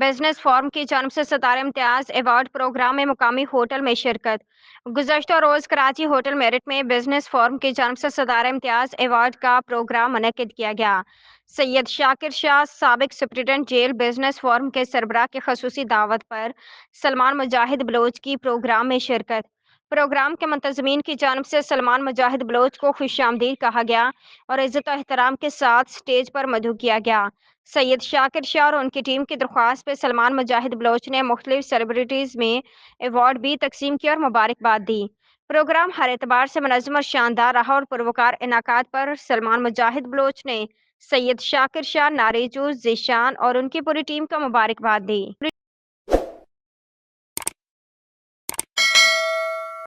Business forum کی جانب سے ستارہ امتیاز ایوارڈ پروگرام میں مقامی ہوٹل میں شرکت۔ گزشتہ روز کراچی ہوٹل میرٹ میں بزنس فورم کی جانب سے ستارہ امتیاز ایوارڈ کا پروگرام منعقد کیا گیا۔ سید شاکر شاہ سابق سپرنٹنڈنٹ جیل بزنس فورم کے سربراہ کی خصوصی دعوت پر سلمان مجاہد بلوچ کی پروگرام میں شرکت۔ پروگرام کے منتظمین کی جانب سے سلمان مجاہد بلوچ کو خوش آمدید کہا گیا اور عزت و احترام کے ساتھ سٹیج پر مدعو کیا گیا۔ سید شاکر شاہ اور ان کی ٹیم کی درخواست پہ سلمان مجاہد بلوچ نے مختلف سیلیبریٹیز میں ایوارڈ بھی تقسیم کیے اور مبارکباد دی۔ پروگرام ہر اعتبار سے منظم اور شاندار رہا اور پروقار انعقاد پر سلمان مجاہد بلوچ نے سید شاکر شاہ، ناریجو ذیشان اور ان کی پوری ٹیم کو مبارکباد دی۔